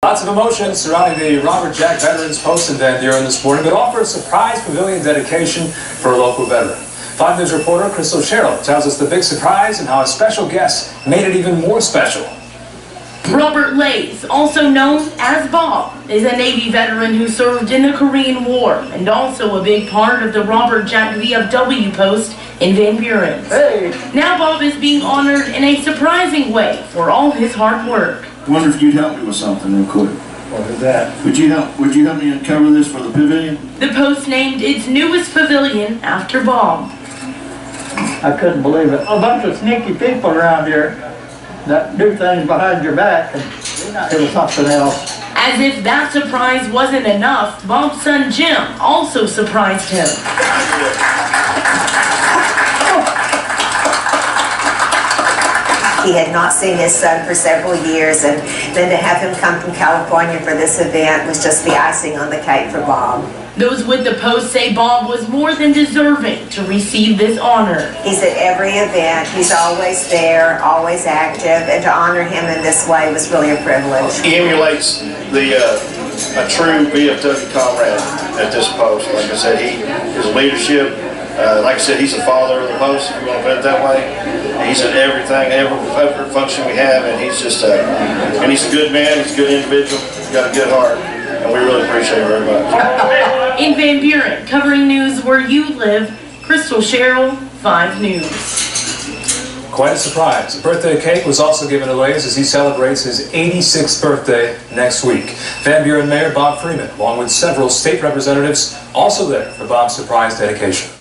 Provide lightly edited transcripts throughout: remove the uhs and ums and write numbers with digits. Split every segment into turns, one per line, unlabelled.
Lots of emotion surrounding the Robert Jack Veterans Post in Van Buren this morning, but all for a surprise pavilion dedication for a local veteran. 5 News reporter Crystal Sherrill tells us the big surprise and how a special guest made it even more special.
Robert Lays, also known as Bob, is a Navy veteran who served in the Korean War and also a big part of the Robert Jack VFW Post in Van Buren.
Hey.
Now Bob is being honored in a surprising way for all his hard work.
I wonder if you'd help me with something real quick.
What is that?
Would you help me uncover this for the pavilion?
The Post named its newest pavilion after Bob.
I couldn't believe it. A bunch of sneaky people around here that do things behind your back, and it was something else.
As if that surprise wasn't enough, Bob's son Jim also surprised him.
He had not seen his son for several years, and then to have him come from California for this event was just the icing on the cake for Bob.
Those with the Post say Bob was more than deserving to receive this honor.
He's at every event, he's always there, always active, and to honor him in this way was really a privilege.
He emulates a true VFW comrade at this post. Like I said, his leadership, like I said, he's the father of the post, if you want to put it that way. He's at everything, every function we have, and he's just and he's a good man, he's a good individual, he's got a good heart, and we really appreciate it very much.
In Van Buren, covering news where you live, Crystal Sherrill, 5 News.
Quite a surprise. A birthday cake was also given to Lays as he celebrates his 86th birthday next week. Van Buren Mayor Bob Freeman, along with several state representatives, also there for Bob's surprise dedication.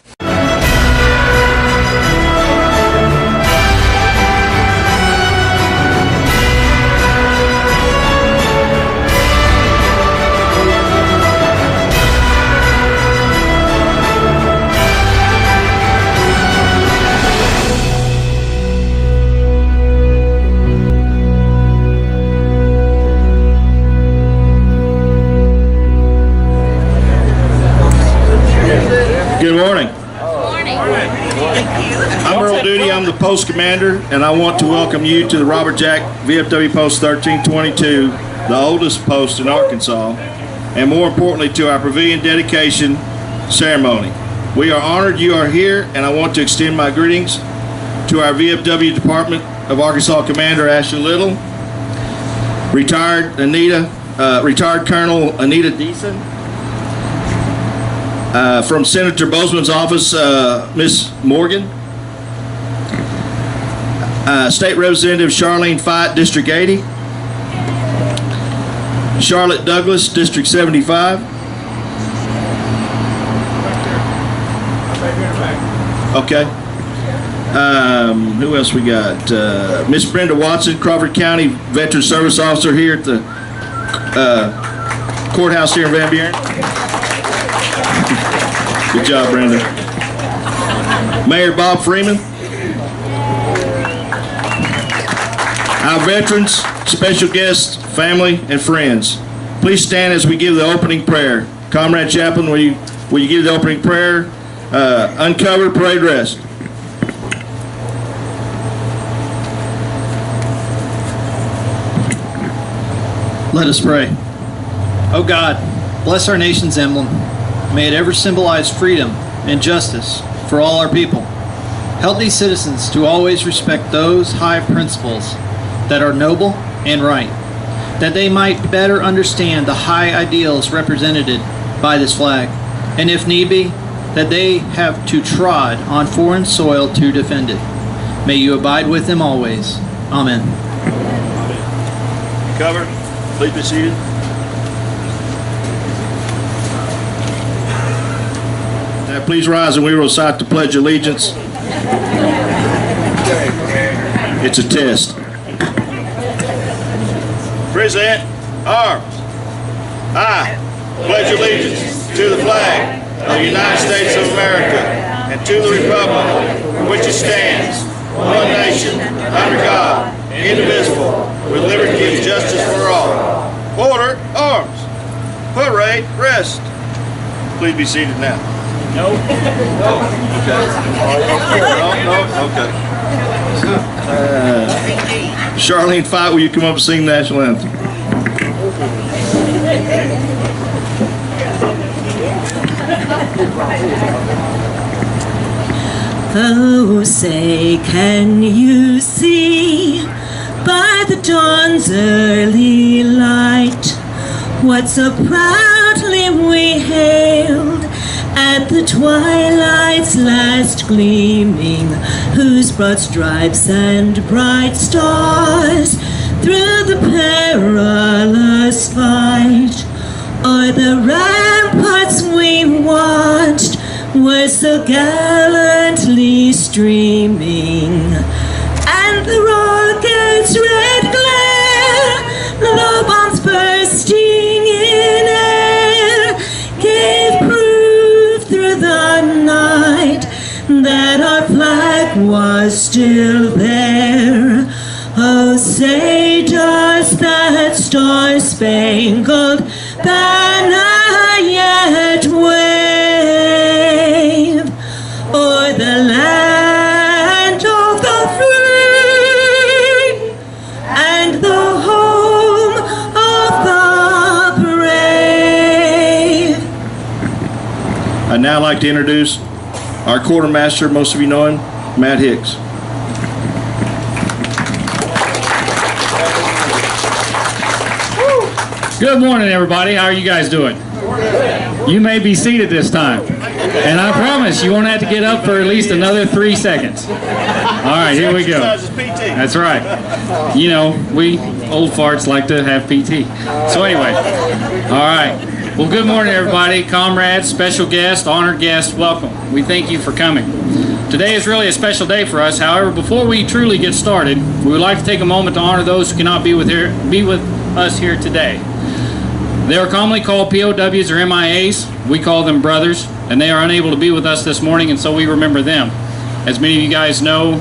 Good morning. I'm Earl Duty, I'm the post commander, and I want to welcome you to the Robert Jack VFW Post 1322, the oldest post in Arkansas, and more importantly to our pavilion dedication ceremony. We are honored you are here, and I want to extend my greetings to our VFW Department of Arkansas Commander Ashley Little, retired Colonel Anita Deason, from Senator Bozeman's office, Miss Morgan, State Representative Charlene Fight, District 80, Charlotte Douglas, District 75, okay, who else we got? Miss Brenda Watson, Crawford County Veteran Service Officer here at the courthouse here in Van Buren. Good job, Brenda. Mayor Bob Freeman. Our veterans, special guests, family, and friends. Please stand as we give the opening prayer. Comrade Chaplain, will you give the opening prayer? Uncover, parade rest.
Let us pray. Oh God, bless our nation's emblem. May it ever symbolize freedom and justice for all our people. Help these citizens to always respect those high principles that are noble and right, that they might better understand the high ideals represented by this flag, and if need be, that they have to trod on foreign soil to defend it. May you abide with them always. Amen.
Cover. Please be seated. Now please rise and we will recite the Pledge of Allegiance. It's a test. Present arms. I pledge allegiance to the flag of the United States of America and to the republic for which it stands, one nation, under God, indivisible, with liberty and justice for all. Order, arms. Parade, rest. Please be seated now. No. No. Okay. Charlene Fight, will you come up and sing the national anthem?
Oh, say, can you see by the dawn's early light what so proudly we hailed at the twilight's last gleaming, whose broad stripes and bright stars through the perilous fight o'er the ramparts we watched were so gallantly streaming, and the rocket's red glare, the bombs bursting in air, gave proof through the night that our flag was still there. Oh, say does that star-spangled banner yet wave o'er the land of the free and the home of the brave?
I'd now like to introduce our quartermaster, most of you know him, Matt Hicks.
Good morning, everybody. How are you guys doing? You may be seated this time. And I promise you won't have to get up for at least another 3 seconds. All right, here we go. That's right. You know, we old farts like to have PT. So anyway, all right. Well, good morning, everybody. Comrades, special guests, honored guests, welcome. We thank you for coming. Today is really a special day for us. However, before we truly get started, we would like to take a moment to honor those who cannot be with us here today. They are commonly called POWs or MIAs. We call them brothers, and they are unable to be with us this morning, and so we remember them. As many of you guys know,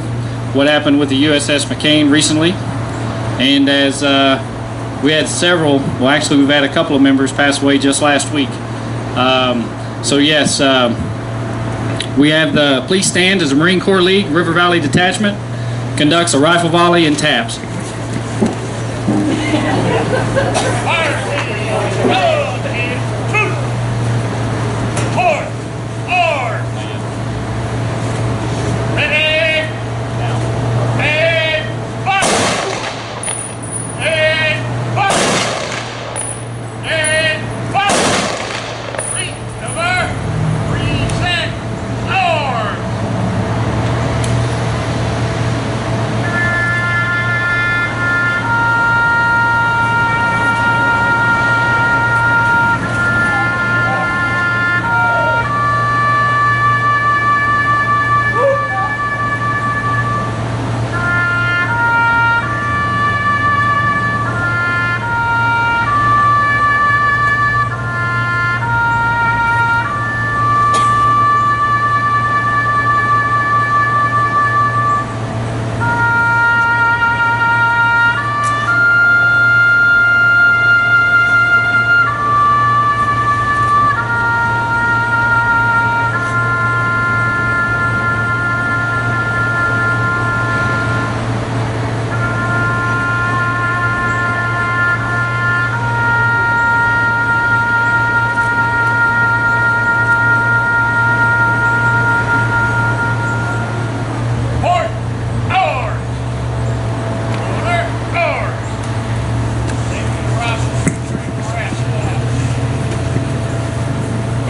what happened with the USS McCain recently, and as we had several, well actually we've had a couple of members pass away just last week. So yes, we have the police stand as a Marine Corps League River Valley Detachment conducts a rifle volley and taps.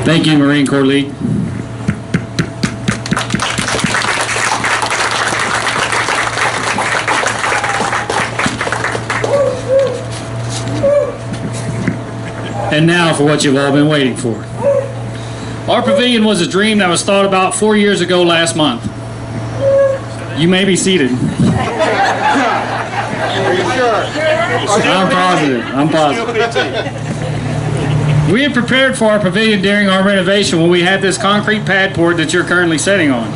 Thank you, Marine Corps League. And now for what you've all been waiting for. Our pavilion was a dream that was thought about 4 years ago last month. You may be seated. I'm positive. We had prepared for our pavilion during our renovation when we had this concrete pad poured that you're currently sitting on.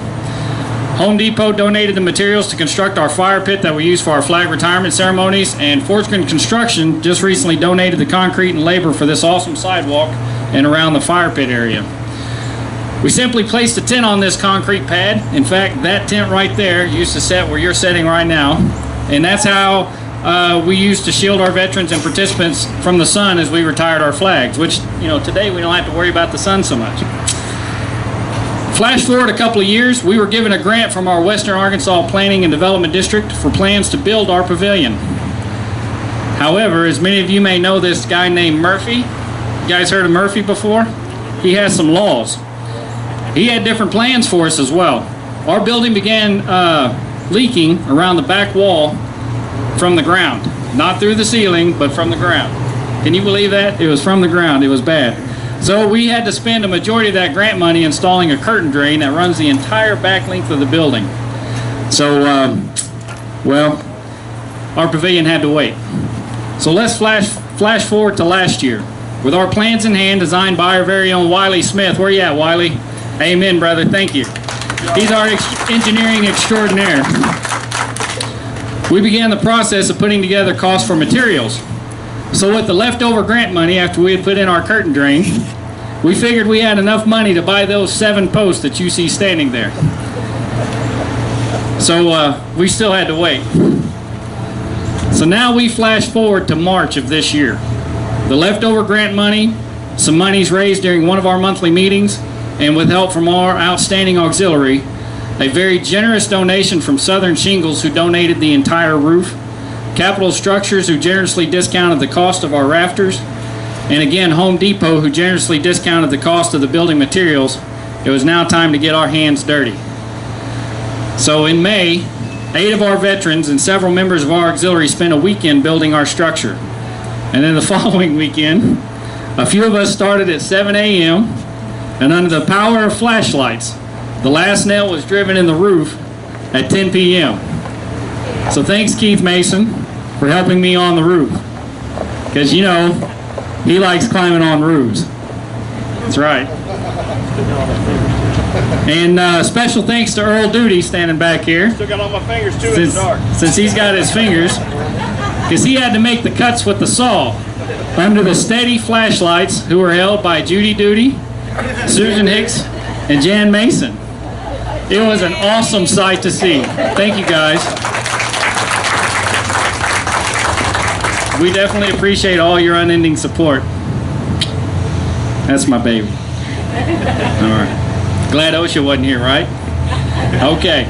Home Depot donated the materials to construct our fire pit that we use for our flag retirement ceremonies, and Fortune Construction just recently donated the concrete and labor for this awesome sidewalk and around the fire pit area. We simply placed a tent on this concrete pad. In fact, that tent right there used to set where you're sitting right now, and that's how we used to shield our veterans and participants from the sun as we retired our flags, which, you know, today we don't have to worry about the sun so much. Flash forward a couple of years, we were given a grant from our Western Arkansas Planning and Development District for plans to build our pavilion. However, as many of you may know, this guy named Murphy, you guys heard of Murphy before? He has some laws. He had different plans for us as well. Our building began leaking around the back wall from the ground. Not through the ceiling, but from the ground. Can you believe that? It was from the ground. It was bad. So we had to spend a majority of that grant money installing a curtain drain that runs the entire back length of the building. So, well, our pavilion had to wait. So let's flash forward to last year. With our plans in hand, designed by our very own Wiley Smith. Where you at, Wiley? Amen, brother. Thank you. He's our engineering extraordinaire. We began the process of putting together costs for materials. So with the leftover grant money after we had put in our curtain drain, we figured we had enough money to buy those 7 posts that you see standing there. So we still had to wait. So now we flash forward to March of this year. The leftover grant money, some monies raised during one of our monthly meetings, and with help from our outstanding auxiliary, a very generous donation from Southern Shingles, who donated the entire roof, Capital Structures, who generously discounted the cost of our rafters, and again Home Depot, who generously discounted the cost of the building materials. It was now time to get our hands dirty. So in May, 8 of our veterans and several members of our auxiliary spent a weekend building our structure. And then the following weekend, a few of us started at 7 a.m. and under the power of flashlights, the last nail was driven in the roof at 10 p.m. So thanks, Keith Mason, for helping me on the roof. Because, you know, he likes climbing on roofs. That's right. And special thanks to Earl Duty standing back here.
Still got all my fingers too in the dark.
Since he's got his fingers. Because he had to make the cuts with the saw under the steady flashlights, who were held by Judy Duty, Susan Hicks, and Jan Mason. It was an awesome sight to see. Thank you, guys. We definitely appreciate all your unending support. That's my baby. All right. Glad OSHA wasn't here, right? Okay.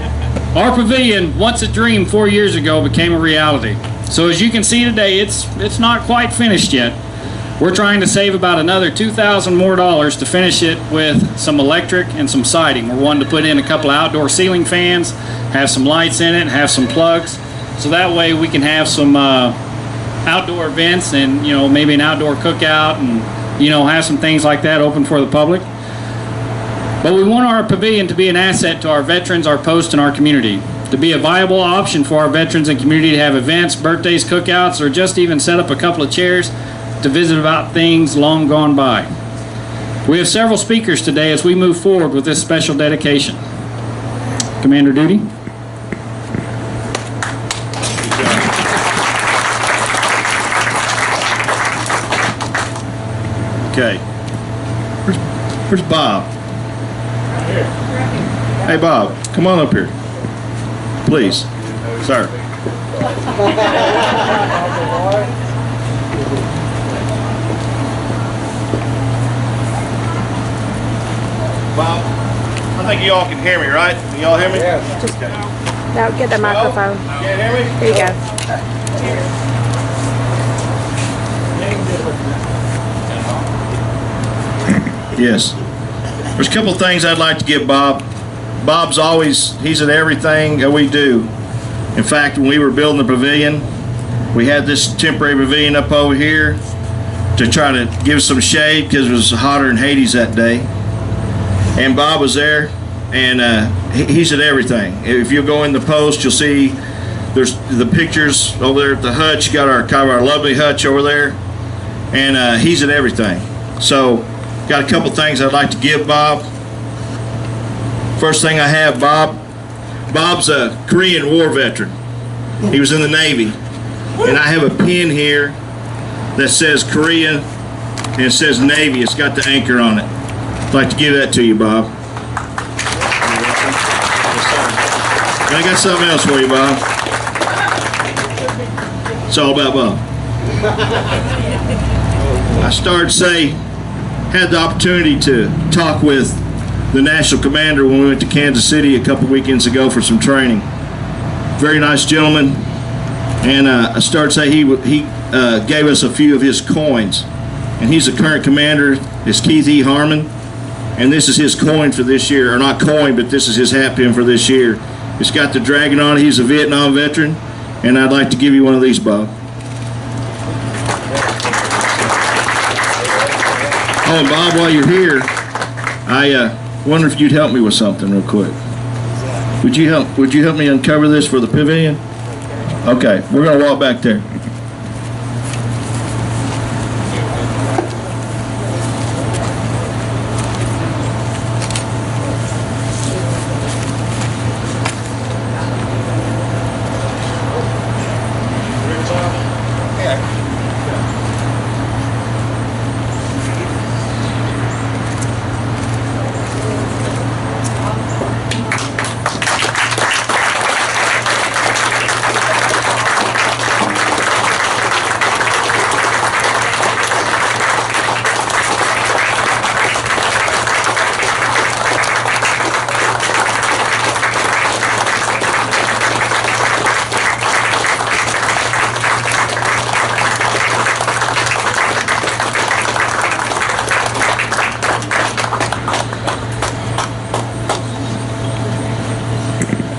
Our pavilion, once a dream 4 years ago, became a reality. So as you can see today, it's not quite finished yet. We're trying to save about another $2,000 more to finish it with some electric and some siding. We're wanting to put in a couple of outdoor ceiling fans, have some lights in it, have some plugs, so that way we can have some outdoor events and, you know, maybe an outdoor cookout and, you know, have some things like that open for the public. But we want our pavilion to be an asset to our veterans, our post, and our community. To be a viable option for our veterans and community to have events, birthdays, cookouts, or just even set up a couple of chairs to visit about things long gone by. We have several speakers today as we move forward with this special dedication. Commander Duty.
Okay. Where's Bob? Hey, Bob, come on up here. Please, sir. Bob, I think you all can hear me, right? Can you all hear me?
Yes.
Okay.
Now get the microphone.
Can't hear me?
Here you go.
Yes. There's a couple things I'd like to give Bob. Bob's always, he's at everything that we do. In fact, when we were building the pavilion, we had this temporary pavilion up over here to try to give some shade because it was hotter than Hades that day. And Bob was there, and he's at everything. If you go in the post, you'll see there's the pictures over there at the hutch. You got our kind of our lovely hutch over there, and he's at everything. So, got a couple things I'd like to give Bob. First thing I have, Bob's a Korean War veteran. He was in the Navy, and I have a pin here that says Korea and it says Navy. It's got the anchor on it. I'd like to give that to you, Bob. And I got something else for you, Bob. It's all about Bob. I had the opportunity to talk with the national commander when we went to Kansas City a couple weekends ago for some training. Very nice gentleman, and I started to say he gave us a few of his coins, and he's the current commander. Is Keith E. Harmon, and this is his coin for this year, or not coin, but this is his hat pin for this year. It's got the dragon on it. He's a Vietnam veteran, and I'd like to give you one of these, Bob. Oh, and Bob, while you're here, I wonder if you'd help me with something real quick. Would you help me uncover this for the pavilion? Okay, we're gonna walk back there.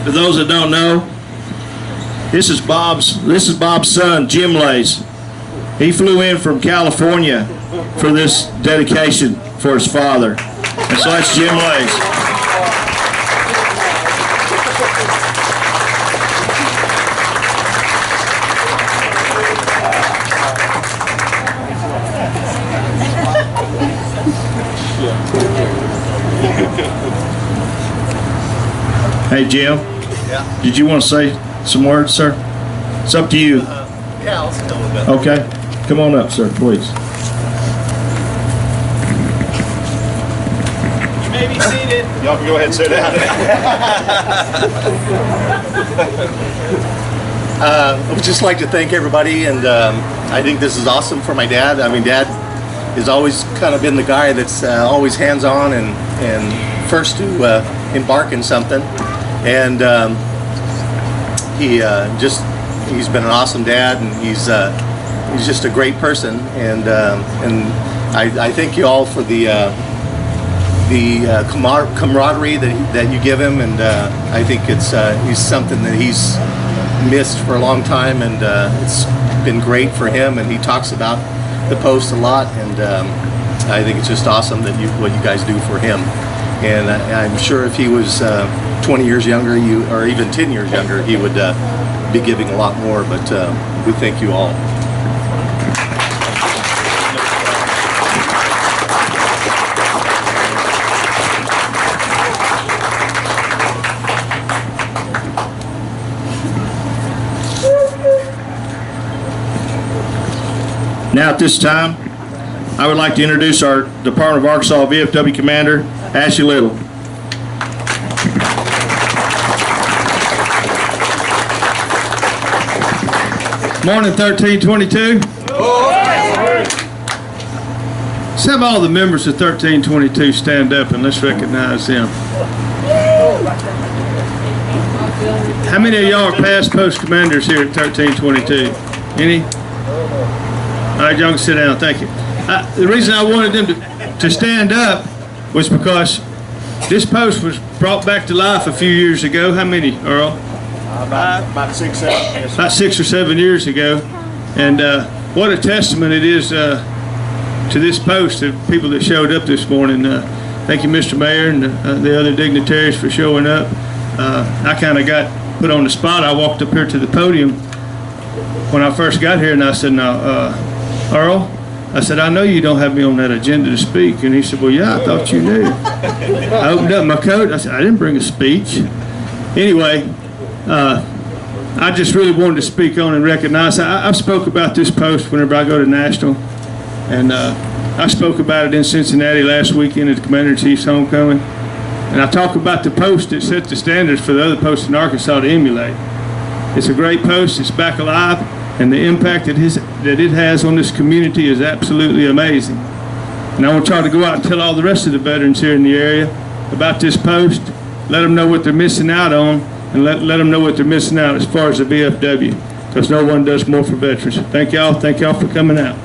For those that don't know, this is Bob's son, Jim Lays. He flew in from California for this dedication for his father. And so that's Jim Lays. Hey Jim. Yeah. Did you want to say some words, sir? It's up to you.
Yeah, I'll say a little bit.
Okay. Come on up, sir, please.
You may be seated.
Y'all can go ahead and sit down.
I would just like to thank everybody, and I think this is awesome for my dad. I mean, Dad has always kind of been the guy that's always hands-on and first to embark in something. And he's been an awesome dad, and he's just a great person, and I thank you all for the camaraderie that you give him, and I think he's something that he's missed for a long time, and it's been great for him, and he talks about the Post a lot, and I think it's just awesome that what you guys do for him. And I'm sure if he was 20 years younger, or even 10 years younger, he would be giving a lot more, but we thank you all.
Now at this time, I would like to introduce our Department of Arkansas VFW Commander, Ashley Little.
Morning, 1322. Let's have all the members of 1322 stand up and let's recognize them. How many of y'all are past post commanders here at 1322? Any? All right, y'all can sit down. Thank you. The reason I wanted them to stand up was because this post was brought back to life a few years ago. How many, Earl?
About 6, 7. Yes,
about 6 or 7 years ago. And what a testament it is to this post, of people that showed up this morning. Thank you, Mr. Mayor, and the other dignitaries for showing up. I kind of got put on the spot. I walked up here to the podium when I first got here, and I said, now, Earl, I said, I know you don't have me on that agenda to speak. And he said, well, yeah, I thought you knew. I opened up my coat. I said, I didn't bring a speech. Anyway, I just really wanted to speak on and recognize. I've spoke about this post whenever I go to National. And I spoke about it in Cincinnati last weekend at the Commander-in-Chief's homecoming. And I talk about the post that set the standards for the other posts in Arkansas to emulate. It's a great post. It's back alive. and the impact that it has on this community is absolutely amazing. And I want y'all to go out and tell all the rest of the veterans here in the area about this post, let them know what they're missing out on, and let them know what they're missing out as far as the VFW, because no one does more for veterans. Thank y'all for coming out.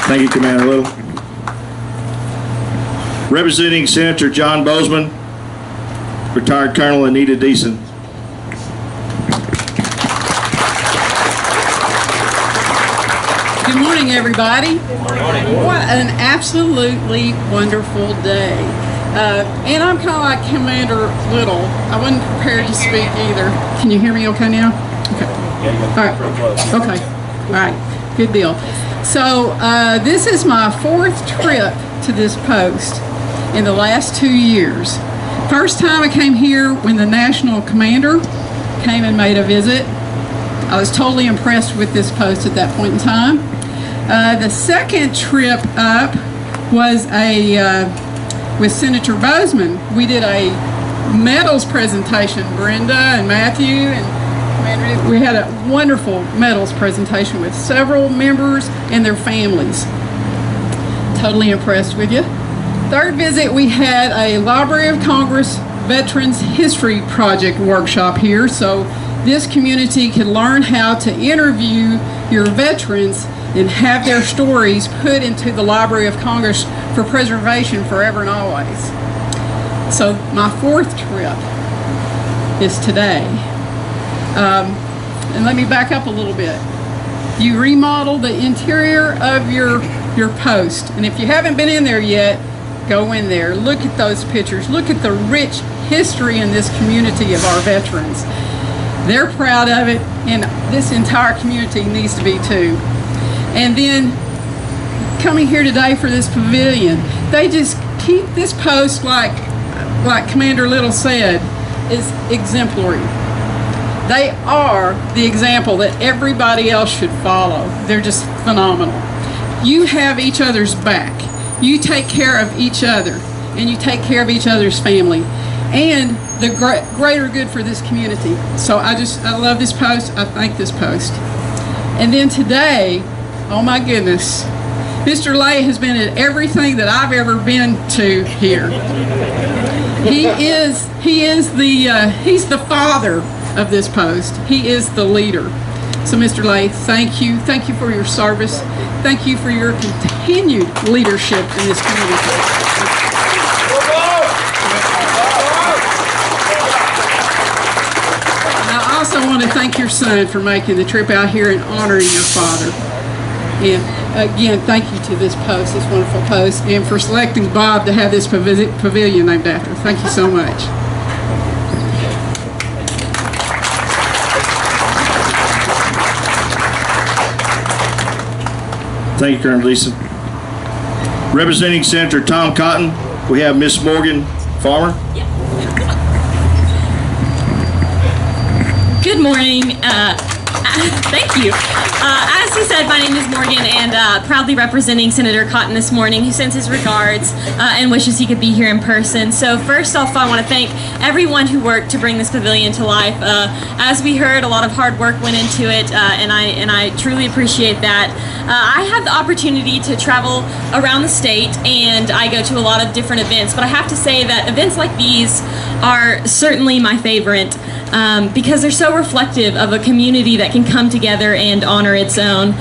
Thank you, Commander Little. Representing Senator John Bozeman, retired Colonel Anita Deason.
Good morning, everybody. What an absolutely wonderful day. And I'm kind of like Commander Little. I wasn't prepared to speak either. Can you hear me okay now? Okay. All right. Okay. All right. Good deal. So this is my 4th trip to this post in the last 2 years. First time I came here when the National Commander came and made a visit. I was totally impressed with this post at that point in time. The second trip up was with Senator Bozeman. We did a medals presentation, Brenda and Matthew, and we had a wonderful medals presentation with several members and their families. Totally impressed with you. Third visit, we had a Library of Congress Veterans History Project workshop here, so this community could learn how to interview your veterans and have their stories put into the Library of Congress for preservation forever and always. So my 4th trip is today. And let me back up a little bit. You remodel the interior of your post, and if you haven't been in there yet, go in there. Look at those pictures. Look at the rich history in this community of our veterans. They're proud of it, and this entire community needs to be too. And then coming here today for this pavilion, they just keep this post, like Commander Little said, is exemplary. They are the example that everybody else should follow. They're just phenomenal. You have each other's back. You take care of each other, and you take care of each other's family, and the greater good for this community. So I love this post. I thank this post. And then today, oh my goodness, Mr. Lay has been at everything that I've ever been to here. He's the father of this post. He is the leader. So Mr. Lay, thank you. Thank you for your service. Thank you for your continued leadership in this community. I also want to thank your son for making the trip out here and honoring your father. And again, thank you to this post, this wonderful post, and for selecting Bob to have this pavilion named after. Thank you so much.
Thank you, Colonel Deason. Representing Senator Tom Cotton, we have Miss Morgan Farmer.
Good morning. Thank you. As he said, my name is Morgan, and proudly representing Senator Cotton this morning, who sends his regards and wishes he could be here in person. So first off, I want to thank everyone who worked to bring this pavilion to life. As we heard, a lot of hard work went into it, and I truly appreciate that. I have the opportunity to travel around the state, and I go to a lot of different events, but I have to say that events like these are certainly my favorite. Because they're so reflective of a community that can come together and honor its own.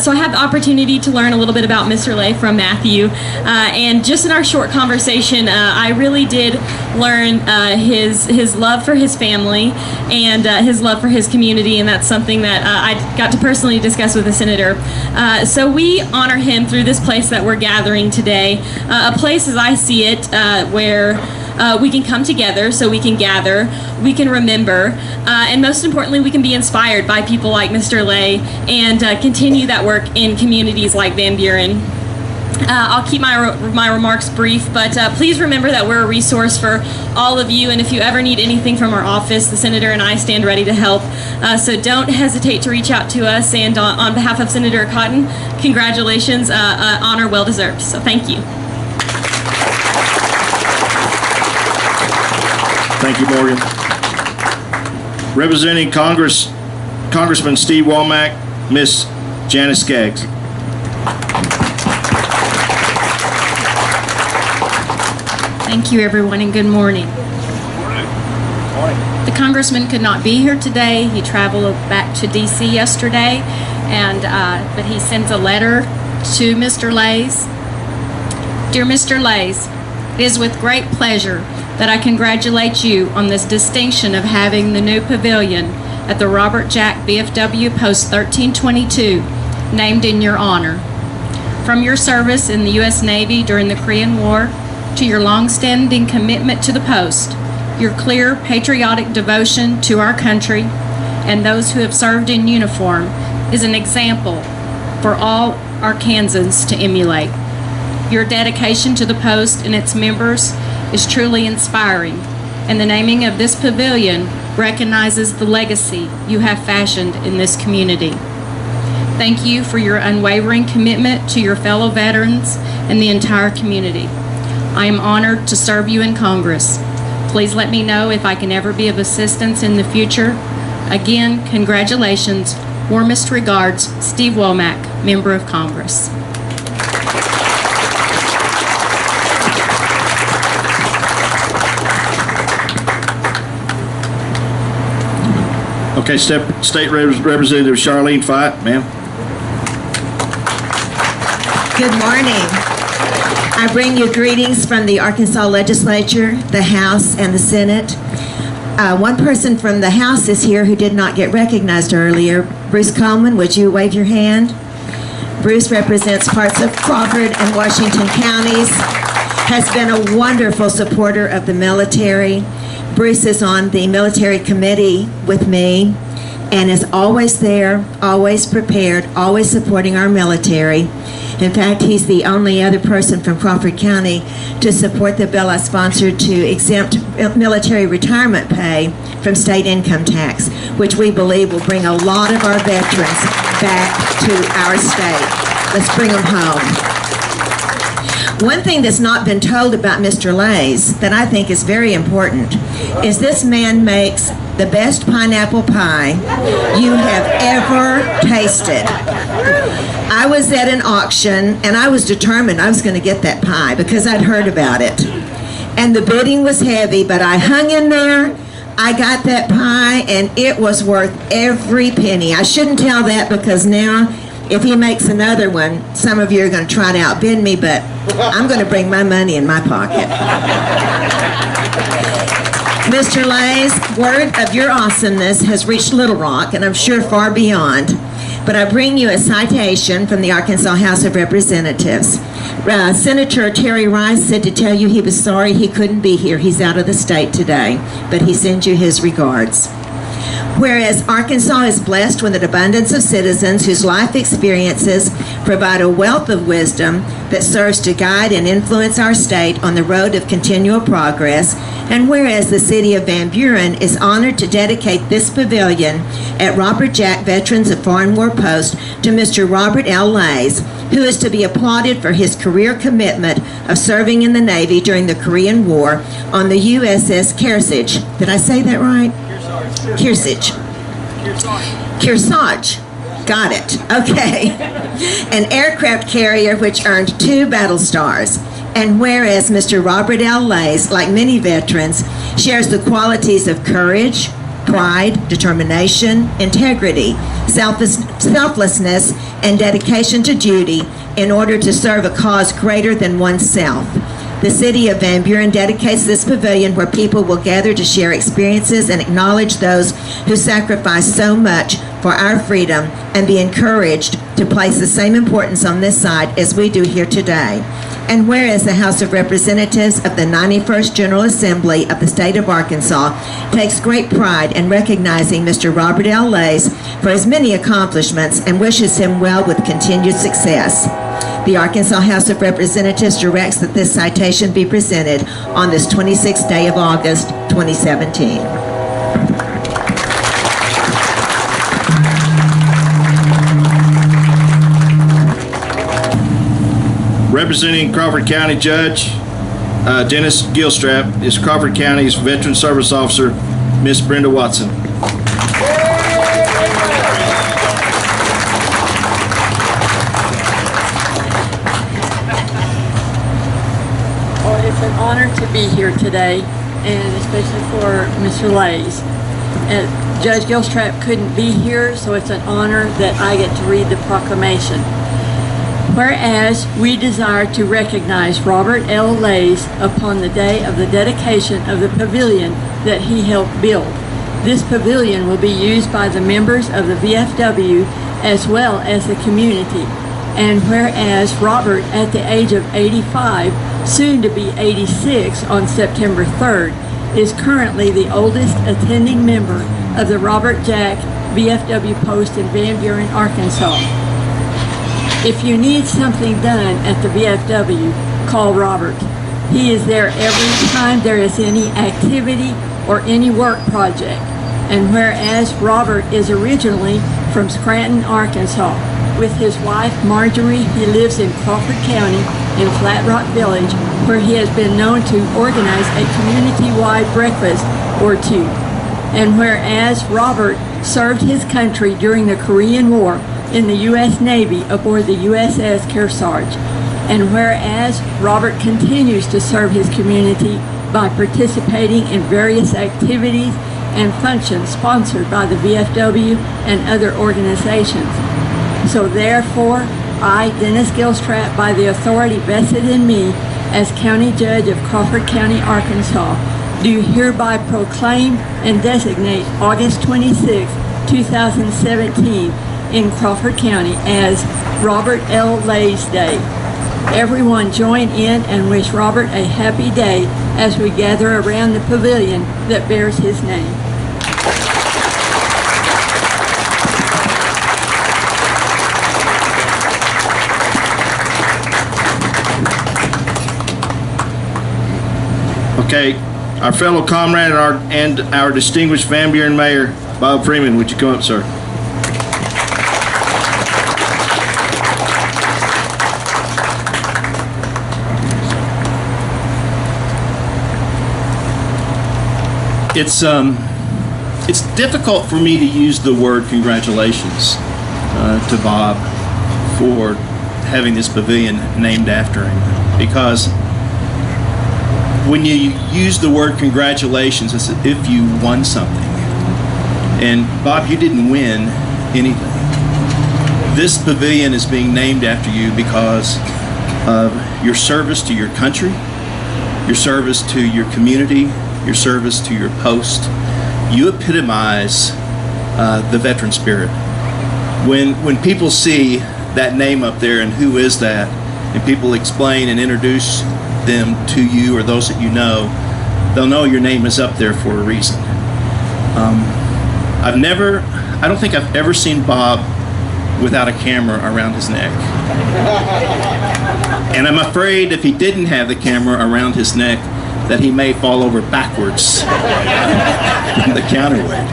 So I had the opportunity to learn a little bit about Mr. Lay from Matthew, and just in our short conversation, I really did learn his love for his family and his love for his community, and that's something that I got to personally discuss with the senator. So we honor him through this place that we're gathering today, a place as I see it where we can come together, so we can gather, we can remember, and most importantly, we can be inspired by people like Mr. Lay and continue that work in communities like Van Buren. I'll keep my remarks brief, but please remember that we're a resource for all of you, and if you ever need anything from our office, the Senator and I stand ready to help. So don't hesitate to reach out to us, and on behalf of Senator Cotton, congratulations, honor well deserved. So thank you.
Thank you, Morgan. Representing Congressman Steve Womack, Miss Janice Skaggs.
Thank you, everyone, and good morning. The congressman could not be here today. He traveled back to D.C. yesterday, but he sends a letter to Mr. Lays. Dear Mr. Lays, it is with great pleasure that I congratulate you on this distinction of having the new pavilion at the Robert Jack VFW Post 1322 named in your honor. From your service in the U.S. Navy during the Korean War to your long-standing commitment to the post, your clear patriotic devotion to our country and those who have served in uniform is an example for all Arkansans to emulate. Your dedication to the post and its members is truly inspiring, and the naming of this pavilion recognizes the legacy you have fashioned in this community. Thank you for your unwavering commitment to your fellow veterans and the entire community. I am honored to serve you in Congress. Please let me know if I can ever be of assistance in the future. Again, congratulations. Warmest regards, Steve Womack, Member of Congress.
Okay, State Representative Charlene Fight, ma'am.
Good morning. I bring you greetings from the Arkansas Legislature, the House, and the Senate. One person from the House is here who did not get recognized earlier. Bruce Coleman, would you wave your hand? Bruce represents parts of Crawford and Washington counties, has been a wonderful supporter of the military. Bruce is on the military committee with me and is always there, always prepared, always supporting our military. In fact, he's the only other person from Crawford County to support the bill I sponsored to exempt military retirement pay from state income tax, which we believe will bring a lot of our veterans back to our state. Let's bring them home. One thing that's not been told about Mr. Lays that I think is very important is this man makes the best pineapple pie you have ever tasted. I was at an auction and I was determined I was going to get that pie because I'd heard about it. And the bidding was heavy, but I hung in there. I got that pie and it was worth every penny. I shouldn't tell that because now if he makes another one, some of you are going to try to outbid me, but I'm going to bring my money in my pocket. Mr. Lays, word of your awesomeness has reached Little Rock, and I'm sure far beyond. But I bring you a citation from the Arkansas House of Representatives. Senator Terry Rice said to tell you he was sorry he couldn't be here. He's out of the state today, but he sends you his regards. Whereas Arkansas is blessed with an abundance of citizens whose life experiences provide a wealth of wisdom that serves to guide and influence our state on the road of continual progress, and whereas the city of Van Buren is honored to dedicate this pavilion at Robert Jack Veterans of Foreign War Post to Mr. Robert L. Lays, who is to be applauded for his career commitment of serving in the Navy during the Korean War on the USS Kearsarge. Did I say that right? Kearsarge. Kearsarge. Got it. Okay. An aircraft carrier which earned 2 battle stars. And whereas Mr. Robert L. Lays, like many veterans, shares the qualities of courage, pride, determination, integrity, selflessness, and dedication to duty in order to serve a cause greater than oneself. The city of Van Buren dedicates this pavilion where people will gather to share experiences and acknowledge those who sacrifice so much for our freedom and be encouraged to place the same importance on this side as we do here today. And whereas the House of Representatives of the 91st General Assembly of the state of Arkansas takes great pride in recognizing Mr. Robert L. Lays for his many accomplishments and wishes him well with continued success. The Arkansas House of Representatives directs that this citation be presented on this 26th day of August, 2017.
Representing Crawford County Judge Dennis Gilstrap is Crawford County's Veteran Service Officer, Miss Brenda Watson.
Well, it's an honor to be here today, and especially for Mr. Lays. Judge Gilstrap couldn't be here, so it's an honor that I get to read the proclamation. Whereas we desire to recognize Robert L. Lays upon the day of the dedication of the pavilion that he helped build. This pavilion will be used by the members of the VFW as well as the community. And whereas Robert, at the age of 85, soon to be 86 on September 3rd, is currently the oldest attending member of the Robert Jack VFW Post in Van Buren, Arkansas. If you need something done at the VFW, call Robert. He is there every time there is any activity or any work project. And whereas Robert is originally from Scranton, Arkansas, with his wife Marjorie, he lives in Crawford County in Flat Rock Village, where he has been known to organize a community-wide breakfast or two. And whereas Robert served his country during the Korean War in the U.S. Navy aboard the USS Kearsarge. And whereas Robert continues to serve his community by participating in various activities and functions sponsored by the VFW and other organizations. So therefore, I, Dennis Gilstrap, by the authority vested in me as County Judge of Crawford County, Arkansas, do hereby proclaim and designate August 26, 2017 in Crawford County as Robert L. Lays Day. Everyone join in and wish Robert a happy day as we gather around the pavilion that bears his name.
Okay, our fellow comrade and our distinguished Van Buren Mayor, Bob Freeman, would you come up, sir? It's difficult for me to use the word congratulations to Bob for having this pavilion named after him, because when you use the word congratulations, it's as if you won something. And Bob, you didn't win anything. This pavilion is being named after you because of your service to your country, your service to your community, your service to your post. You epitomize the veteran spirit. When people see that name up there and who is that, and people explain and introduce them to you or those that you know, they'll know your name is up there for a reason. I don't think I've ever seen Bob without a camera around his neck. And I'm afraid if he didn't have the camera around his neck, that he may fall over backwards from the counterweight.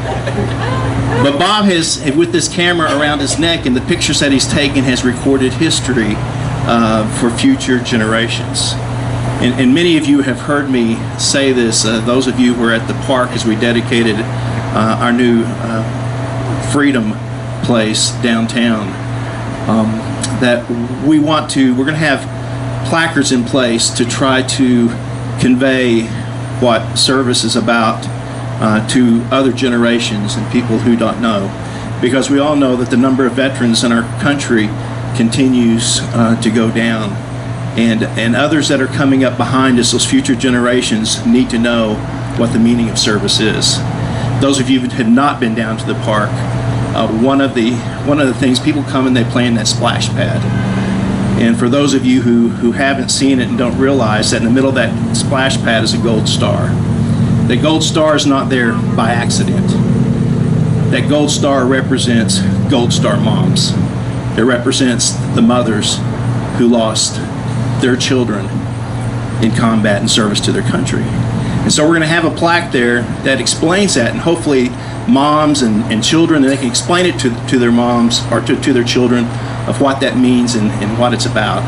But Bob has, with this camera around his neck and the pictures that he's taken, has recorded history for future generations. And many of you have heard me say this, those of you who were at the park as we dedicated our new Freedom Place downtown, that we're going to have placards in place to try to convey what service is about to other generations and people who don't know. Because we all know that the number of veterans in our country continues to go down. And others that are coming up behind us, those future generations, need to know what the meaning of service is. Those of you who have not been down to the park, one of the things, people come and they play in that splash pad. And for those of you who haven't seen it and don't realize that in the middle of that splash pad is a gold star. The gold star is not there by accident. That gold star represents Gold Star moms. It represents the mothers who lost their children in combat and service to their country. And so we're going to have a plaque there that explains that, and hopefully moms and children, they can explain it to their moms or to their children of what that means and what it's about.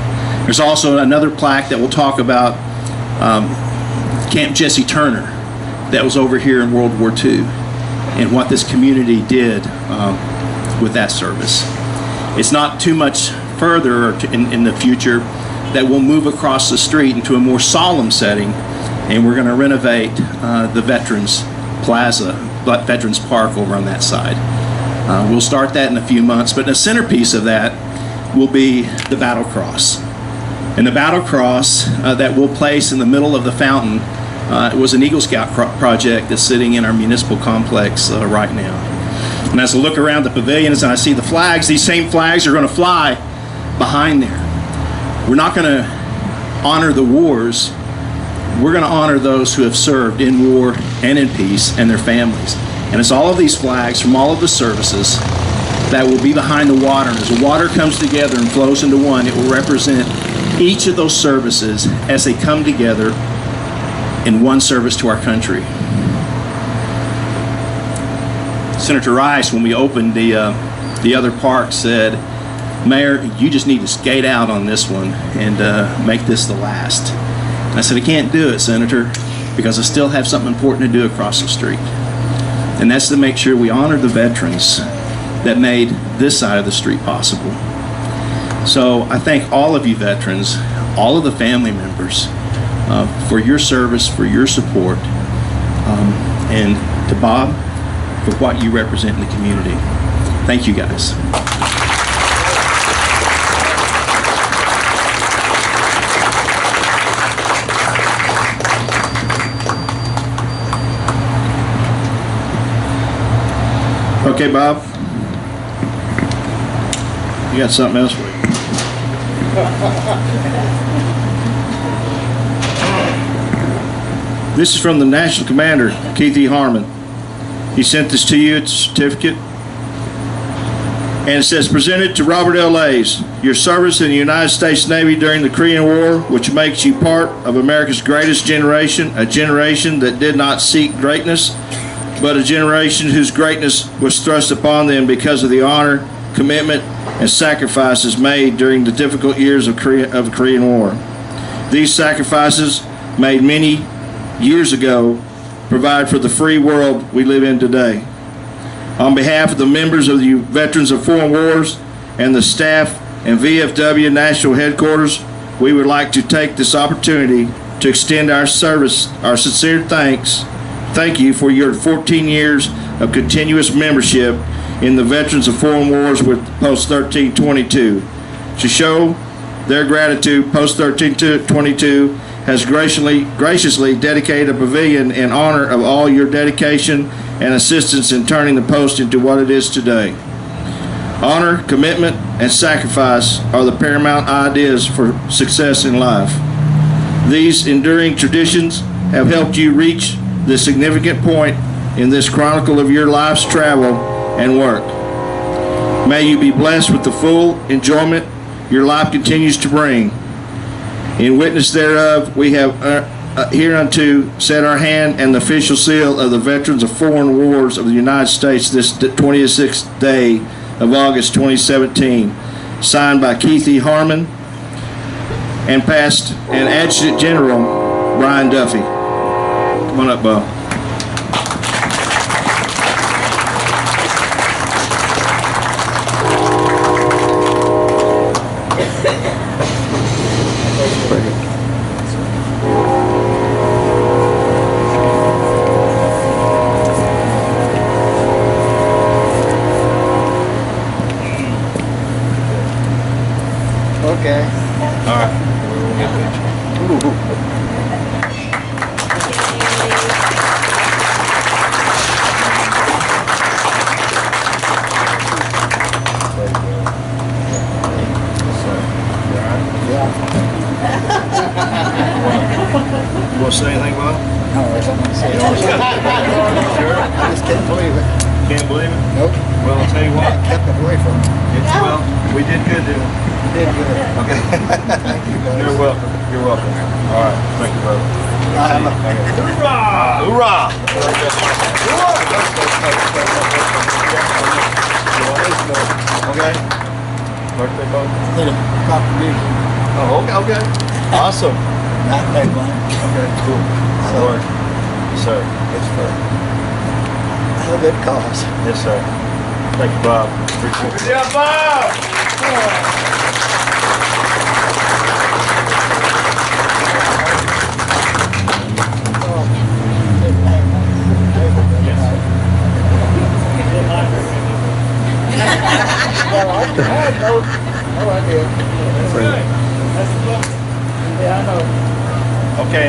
There's also another plaque that will talk about Camp Jesse Turner that was over here in World War II, and what this community did with that service. It's not too much further in the future that we'll move across the street into a more solemn setting, and we're going to renovate the Veterans Plaza, Veterans Park over on that side. We'll start that in a few months, but the centerpiece of that will be the Battle Cross. And the Battle Cross that we'll place in the middle of the fountain was an Eagle Scout project that's sitting in our municipal complex right now. And as I look around the pavilions and I see the flags, these same flags are going to fly behind there. We're not going to honor the wars. We're going to honor those who have served in war and in peace and their families. And it's all of these flags from all of the services that will be behind the water. And as the water comes together and flows into one, it will represent each of those services as they come together in one service to our country. Senator Rice, when we opened the other park, said, "Mayor, you just need to skate out on this one and make this the last." And I said, "I can't do it, Senator, because I still have something important to do across the street. And that's to make sure we honor the veterans that made this side of the street possible." So I thank all of you veterans, all of the family members, for your service, for your support, and to Bob for what you represent in the community. Thank you, guys. Okay, Bob. You got something else for you? This is from the National Commander, Keith E. Harmon. He sent this to you. It's a certificate. And it says, "Presented to Robert L. Lays, your service in the United States Navy during the Korean War, which makes you part of America's greatest generation, a generation that did not seek greatness, but a generation whose greatness was thrust upon them because of the honor, commitment, and sacrifices made during the difficult years of the Korean War. These sacrifices, made many years ago, provide for the free world we live in today. On behalf of the members of the Veterans of Foreign Wars and the staff and VFW National Headquarters, we would like to take this opportunity to extend our sincere thank you for your 14 years of continuous membership in the Veterans of Foreign Wars with Post 1322. To show their gratitude, Post 1322 has graciously dedicated a pavilion in honor of all your dedication and assistance in turning the post into what it is today. Honor, commitment, and sacrifice are the paramount ideas for success in life. These enduring traditions have helped you reach this significant point in this chronicle of your life's travel and work. May you be blessed with the full enjoyment your life continues to bring. In witness thereof, we have hereunto set our hand and the official seal of the Veterans of Foreign Wars of the United States this 26th day of August 2017, signed by Keith E. Harmon and Past and Adjutant General Brian Duffy. Come on up, Bo.
Okay.
All right. You want to say anything, Bob?
No, I don't want to say anything.
Sure?
I just can't believe it.
Can't believe it?
Nope.
Well, I'll tell you what.
I kept it away from it.
Well, we did good, didn't we?
Did good.
Okay.
Thank you, guys.
You're welcome. You're welcome. All right. Thank you, brother. Hoorah! Hoorah! Okay. Birthday boat?
Little contribution.
Oh, okay. Awesome.
Not pay one. Okay, cool. So, sir, it's for a good cause. Yes, sir. Thank you, Bob. Appreciate it.
Yeah, Bob!
Okay,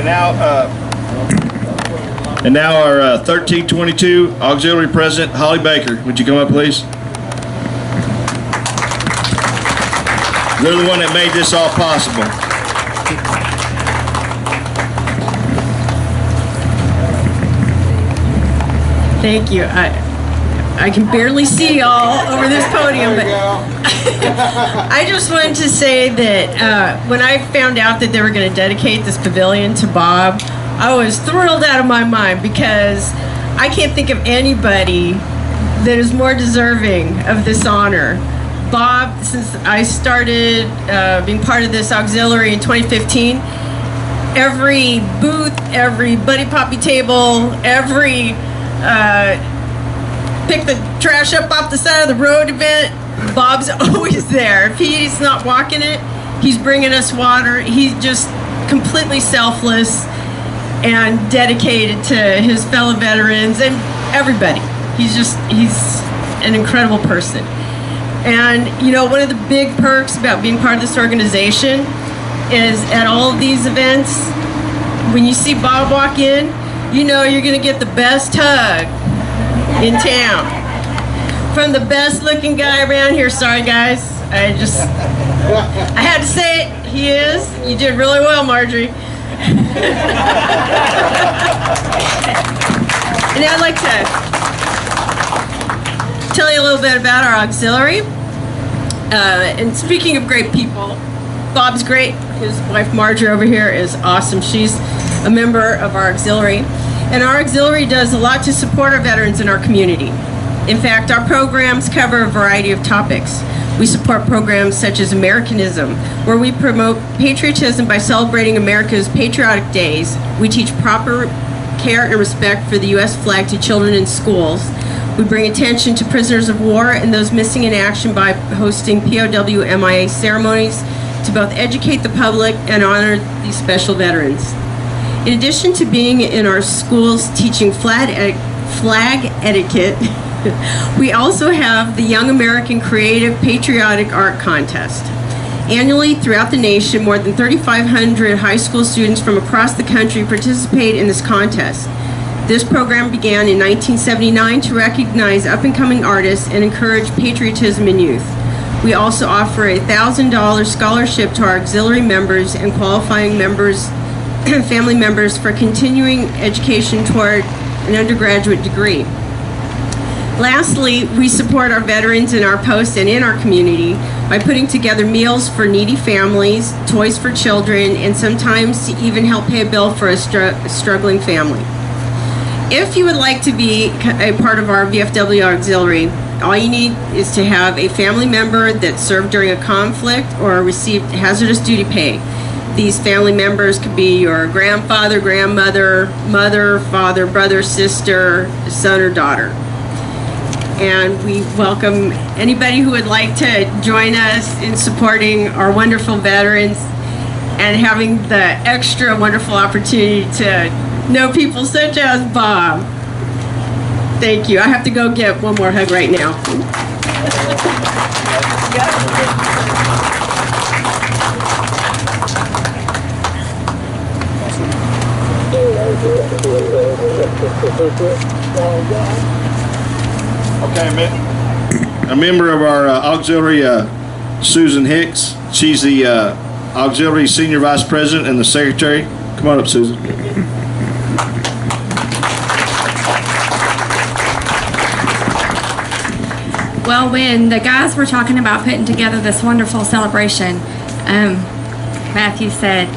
now our 1322 Auxiliary President, Holly Baker. Would you come up, please? They're the one that made this all possible.
Thank you. I can barely see y'all over this podium, but I just wanted to say that when I found out that they were going to dedicate this pavilion to Bob, I was thrilled out of my mind because I can't think of anybody that is more deserving of this honor. Bob, since I started being part of this auxiliary in 2015, every booth, every Buddy Poppy table, every pick the trash up off the side of the road event, Bob's always there. If he's not walking it, he's bringing us water. He's just completely selfless and dedicated to his fellow veterans and everybody. He's an incredible person. And you know, one of the big perks about being part of this organization is at all of these events, when you see Bob walk in, you know you're gonna get the best hug in town from the best looking guy around here. Sorry guys, I had to say it. He is. You did really well, Marjorie. And I'd like to tell you a little bit about our auxiliary. And speaking of great people, Bob's great. His wife Marjorie over here is awesome. She's a member of our auxiliary. And our auxiliary does a lot to support our veterans in our community. In fact, our programs cover a variety of topics. We support programs such as Americanism, where we promote patriotism by celebrating America's patriotic days. We teach proper care and respect for the U.S. flag to children in schools. We bring attention to prisoners of war and those missing in action by hosting POW MIA ceremonies to both educate the public and honor these special veterans. In addition to being in our schools teaching flag etiquette, we also have the Young American Creative Patriotic Art Contest. Annually, throughout the nation, more than 3,500 high school students from across the country participate in this contest. This program began in 1979 to recognize up-and-coming artists and encourage patriotism in youth. We also offer a $1,000 scholarship to our auxiliary members and qualifying members, family members for continuing education toward an undergraduate degree. Lastly, we support our veterans in our post and in our community by putting together meals for needy families, toys for children, and sometimes to even help pay a bill for a struggling family. If you would like to be a part of our VFW auxiliary, all you need is to have a family member that served during a conflict or received hazardous duty pay. These family members could be your grandfather, grandmother, mother, father, brother, sister, son, or daughter. And we welcome anybody who would like to join us in supporting our wonderful veterans and having the extra wonderful opportunity to know people such as Bob. Thank you. I have to go get one more hug right now.
Okay, a member of our auxiliary, Susan Hicks. She's the auxiliary senior vice president and the secretary. Come on up, Susan.
Well, when the guys were talking about putting together this wonderful celebration, Matthew said,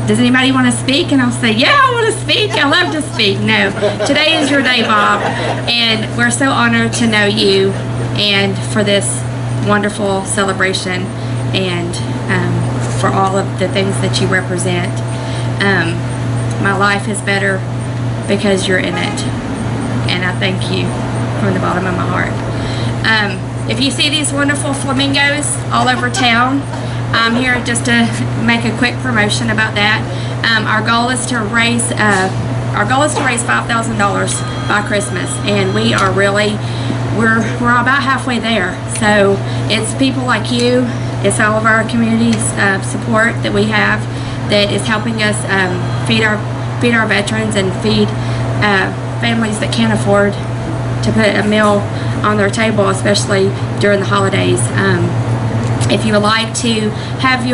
does anybody want to speak? And I'll say, yeah, I want to speak. I love to speak. No, today is your day, Bob. And we're so honored to know you and for this wonderful celebration and for all of the things that you represent. My life is better because you're in it. And I thank you from the bottom of my heart. If you see these wonderful flamingos all over town, I'm here just to make a quick promotion about that. Our goal is to raise $5,000 by Christmas, and we're about halfway there. So it's people like you, it's all of our community's support that we have that is helping us feed our veterans and feed families that can't afford to put a meal on their table, especially during the holidays. If you would like to have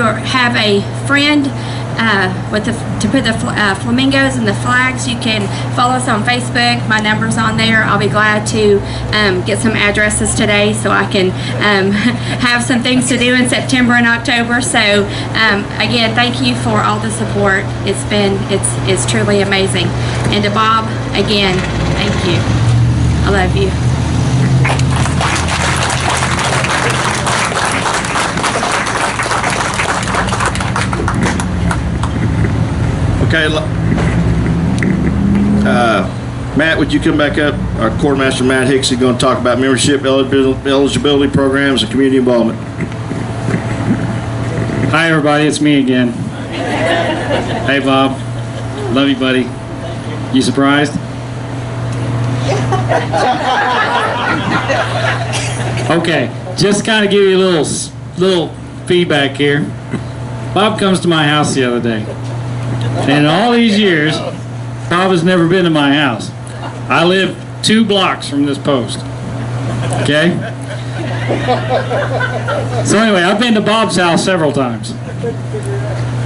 a friend to put the flamingos and the flags, you can follow us on Facebook. My number's on there. I'll be glad to get some addresses today so I can have some things to do in September and October. So again, thank you for all the support. It's truly amazing. And to Bob, again, thank you. I love you.
Okay, Matt, would you come back up? Our Quartermaster Matt Hicks is going to talk about membership eligibility programs and community involvement.
Hi, everybody. It's me again. Hey, Bob. Love you, buddy. You surprised? Okay, just kind of give you a little feedback here. Bob comes to my house the other day. And in all these years, Bob has never been to my house. I live 2 blocks from this post. Okay? So anyway, I've been to Bob's house several times.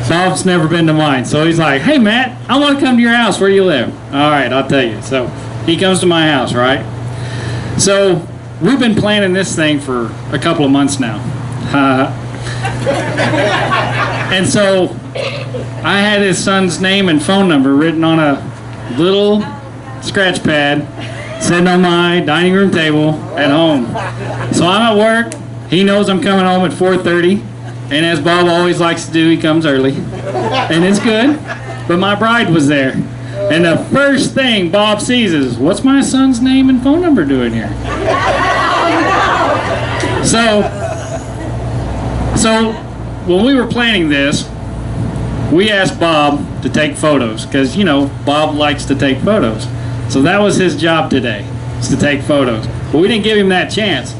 Bob's never been to mine. So he's like, hey, Matt, I want to come to your house. Where do you live? All right, I'll tell you. So he comes to my house, right? So we've been planning this thing for a couple of months now. And so I had his son's name and phone number written on a little scratch pad sitting on my dining room table at home. So I'm at work. He knows I'm coming home at 4:30. And as Bob always likes to do, he comes early. And it's good. But my bride was there. And the first thing Bob sees is, what's my son's name and phone number doing here? So when we were planning this, we asked Bob to take photos because, Bob likes to take photos. So that was his job today, is to take photos. But we didn't give him that chance.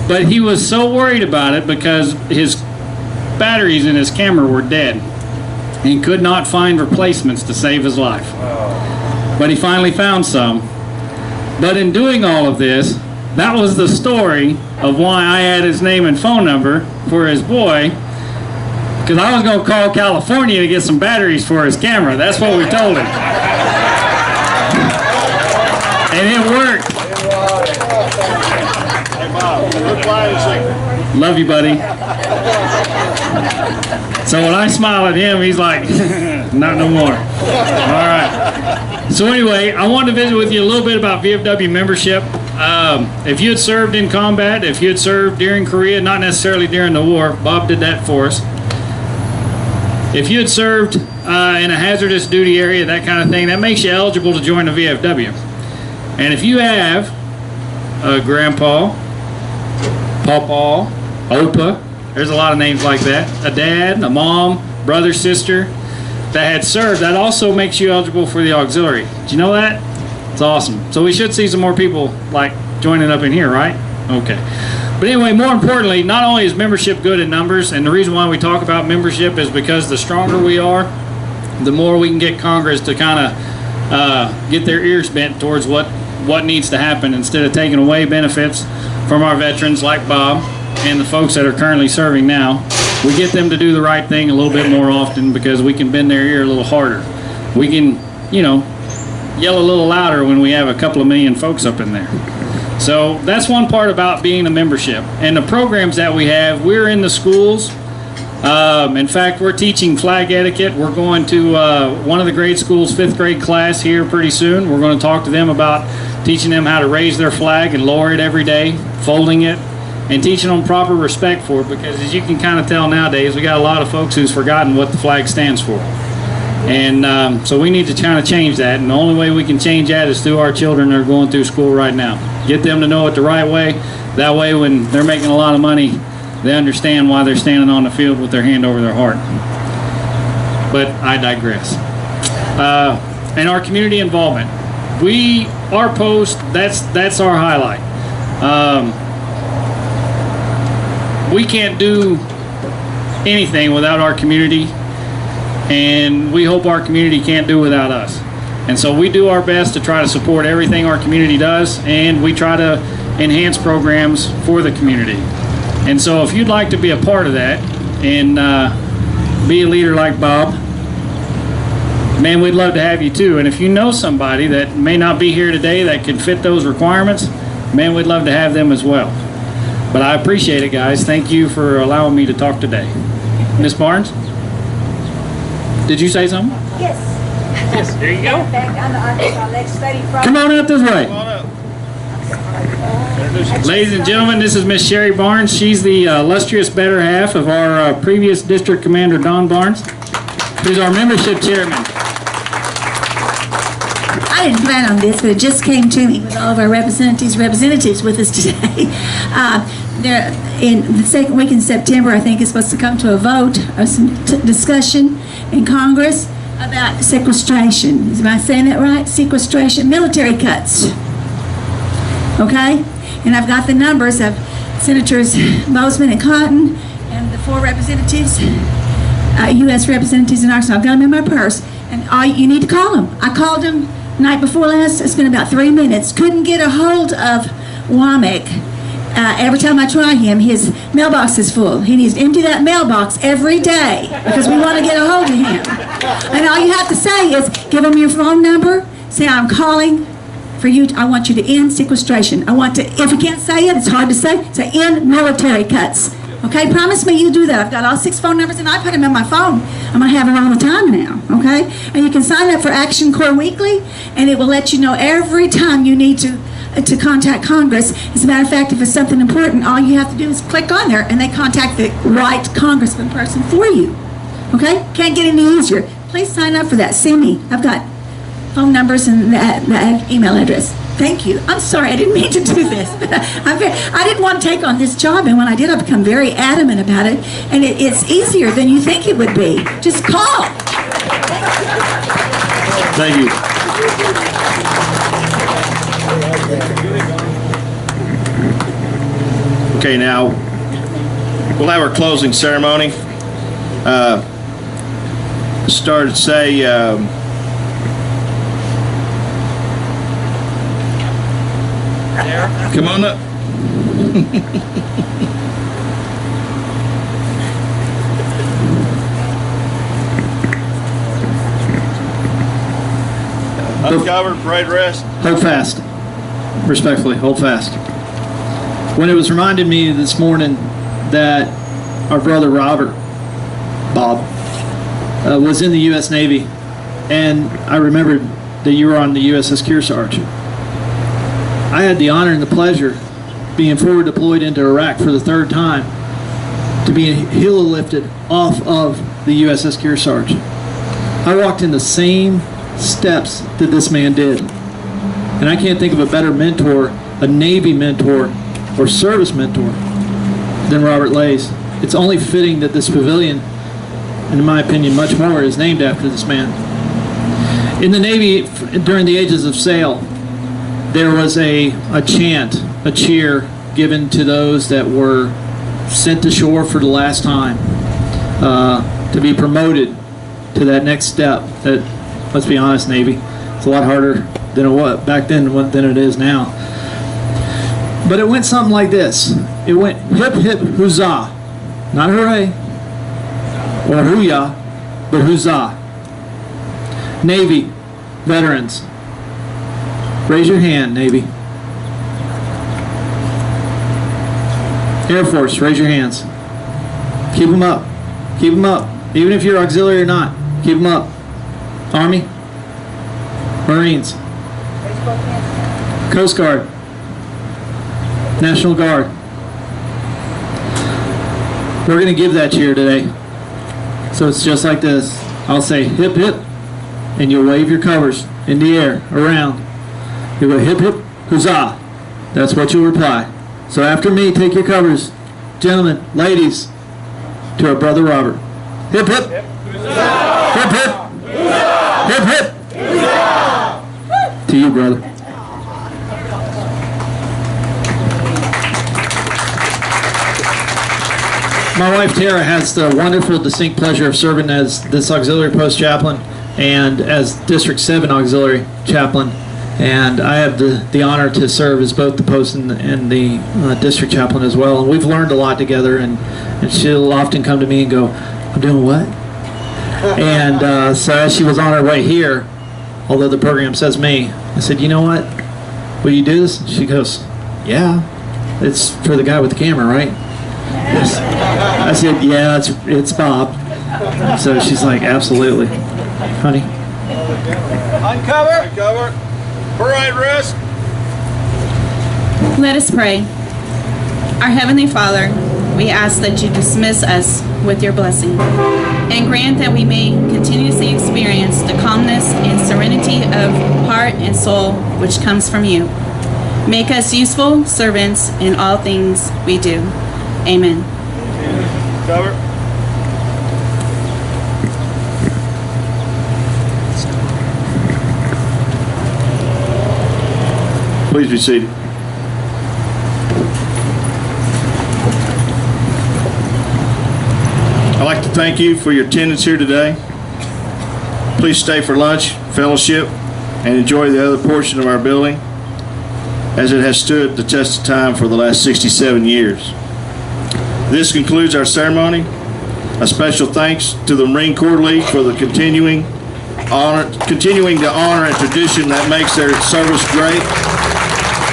But he was so worried about it because his batteries in his camera were dead and could not find replacements to save his life. But he finally found some. But in doing all of this, that was the story of why I had his name and phone number for his boy, because I was going to call California to get some batteries for his camera. That's what we told him. And it worked. Love you, buddy. So when I smile at him, he's like, not no more. All right. So anyway, I wanted to visit with you a little bit about VFW membership. If you had served in combat, if you had served during Korea, not necessarily during the war, Bob did that for us. If you had served in a hazardous duty area, that kind of thing, that makes you eligible to join the VFW. And if you have a grandpa, pawpaw, opa, there's a lot of names like that, a dad, a mom, brother, sister that had served, that also makes you eligible for the auxiliary. Did you know that? It's awesome. So we should see some more people like joining up in here, right? Okay. But anyway, more importantly, not only is membership good in numbers, and the reason why we talk about membership is because the stronger we are, the more we can get Congress to kind of get their ears bent towards what needs to happen, instead of taking away benefits from our veterans like Bob and the folks that are currently serving now. We get them to do the right thing a little bit more often because we can bend their ear a little harder. We can, yell a little louder when we have a couple of million folks up in there. So that's one part about being a membership. And the programs that we have, we're in the schools. In fact, we're teaching flag etiquette. We're going to one of the grade schools' 5th grade class here pretty soon. We're going to talk to them about teaching them how to raise their flag and lower it every day, folding it, and teaching them proper respect for it, because as you can kind of tell nowadays, we got a lot of folks who's forgotten what the flag stands for. And so we need to kind of change that, and the only way we can change that is through our children that are going through school right now. Get them to know it the right way. That way when they're making a lot of money, they understand why they're standing on the field with their hand over their heart. But I digress. And our community involvement. Our post, that's our highlight. We can't do anything without our community, and we hope our community can't do without us. And so we do our best to try to support everything our community does, and we try to enhance programs for the community. And so if you'd like to be a part of that and be a leader like Bob, man, we'd love to have you too. And if you know somebody that may not be here today that could fit those requirements, man, we'd love to have them as well. But I appreciate it, guys. Thank you for allowing me to talk today. Miss Barnes, did you say something?
Yes.
Yes, there you go.
I'm the legislative.
Come on up this way. Ladies and gentlemen, this is Miss Sherry Barnes. She's the illustrious better half of our previous district commander, Don Barnes, who's our membership chairman.
I didn't plan on this, but it just came to me with all of our representatives with us today. In the second week in September, I think it's supposed to come to a vote or some discussion in Congress about sequestration. Am I saying that right? Sequestration, military cuts. Okay? And I've got the numbers of Senators Bozeman and Cotton and the 4 representatives, U.S. representatives in Arkansas. I've got them in my purse. And you need to call them. I called them night before last. It's been about 3 minutes. Couldn't get a hold of Womack. Every time I try him, his mailbox is full. He needs to empty that mailbox every day because we want to get a hold of him. And all you have to say is give him your phone number, say I'm calling for you. I want you to end sequestration. I want to, if you can't say it, it's hard to say end military cuts. Okay, promise me you'll do that. I've got all 6 phone numbers and I put them in my phone. I'm going to have them all the time now, okay? And you can sign up for Action Corps Weekly and it will let you know every time you need to contact Congress. As a matter of fact, if it's something important, all you have to do is click on there and they contact the right congressman person for you. Okay? Can't get any easier. Please sign up for that. See me. I've got phone numbers and that email address. Thank you. I'm sorry, I didn't mean to do this. I didn't want to take on this job, and when I did, I've become very adamant about it, and it's easier than you think it would be. Just call.
Thank you. Okay, now we'll have our closing ceremony. Start to say, come on up. Uncovered, parade rest.
Hold fast. Respectfully, hold fast. When it was reminded me this morning that our brother Robert, Bob, was in the U.S. Navy, and I remembered that you were on the USS Kearsarge. I had the honor and the pleasure being forward deployed into Iraq for the 3rd time to be helo-lifted off of the USS Kearsarge. I walked in the same steps that this man did. And I can't think of a better mentor, a Navy mentor, or service mentor than Robert Lays. It's only fitting that this pavilion, and in my opinion much more, is named after this man. In the Navy, during the ages of sail, there was a chant, a cheer given to those that were sent to shore for the last time, to be promoted to that next step. That, let's be honest, Navy, it's a lot harder than it was back then than it is now. But it went something like this. It went hip hip huzzah, not hooray or hoo-yah, but huzzah. Navy veterans, raise your hand, Navy. Air Force, raise your hands. Keep them up. Keep them up. Even if you're auxiliary or not, keep them up. Army, Marines, Coast Guard, National Guard. We're going to give that cheer today. So it's just like this. I'll say hip hip and you'll wave your covers in the air, around. You'll go hip hip huzzah. That's what you'll reply. So after me, take your covers. Gentlemen, ladies, to our brother Robert. Hip hip. Hip hip. Hip hip. To you, brother. My wife Tara has the wonderful, distinct pleasure of serving as this auxiliary post chaplain and as District 7 auxiliary chaplain. And I have the honor to serve as both the post and the district chaplain as well. And we've learned a lot together, and she'll often come to me and go, I'm doing what? And so as she was on her way here, although the program says me, I said, you know what? Will you do this? And she goes, yeah. It's for the guy with the camera, right? I said, yeah, it's Bob. So she's like, absolutely. Honey?
Uncover. Uncover. Right wrist.
Let us pray. Our Heavenly Father, we ask that you dismiss us with your blessing and grant that we may continuously experience the calmness and serenity of heart and soul which comes from you. Make us useful servants in all things we do. Amen.
Cover. Please be seated. I'd like to thank you for your attendance here today. Please stay for lunch, fellowship, and enjoy the other portion of our building, as it has stood the test of time for the last 67 years. This concludes our ceremony. A special thanks to the Marine Corps League for the continuing the honor and tradition that makes their service great.